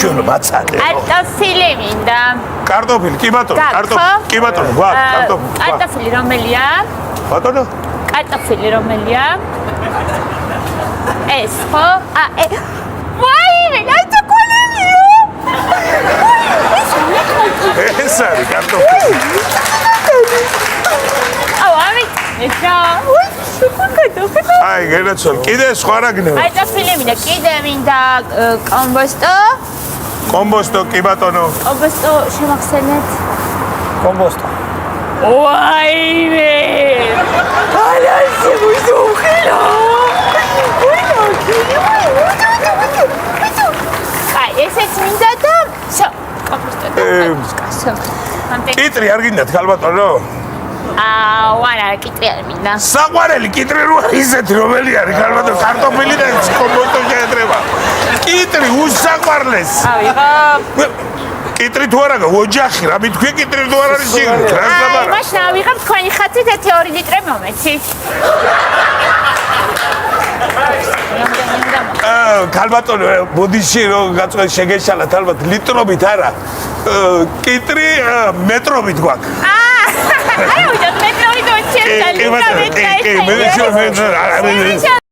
ჩვენ მაცადე. კარტოფილი მინდა. კარტოფილი, კი ბატონო, კარტოფილი, კი ბატონო, ვარ, კარტოფილი. კარტოფილი რომელია? ბატონო? კარტოფილი რომელია? ეს ხო? ვაიმე, რაიცა კოლენია? ეს არის კარტოფილი. ესა. კარტოფილი. აი, გენაცვალ, კიდე სხვა რა გნევ? კარტოფილი მინდა, კიდე მინდა კომბოსტო. კომბოსტო, კი ბატონო. კომბოსტო შემახსენეთ. კომბოსტო. ვაიმე! ალაში მუსუხილა. აი, ესეც მინდა და შო, კომბოსტო. კიტრი არ გინდათ, ხალბატონო? ვარა, კიტრი არ მინდა. საყვარელი კიტრი რო ისეთი რომელი არის, ხალბატონო, კარტოფილი და კომბოსტო შეეძრება. კიტრი უსაყვარლეს. ავიღო. კიტრი თუ არა, ოჯახი, რა მithქვი კიტრი თუ არ არის შიგნით, რა ზაბარა. მაშინ ავიღებ თქვენი ხათით 2 ლიტრი მომეცით. ხალბატონო, ბოდიში რომ გაწყვეტ შეგეშალათ ალბათ litrობით არა. კიტრი მეტრობით გვაქვს. არა, უჯად მეტრობით 20 კი, კი, კი, მე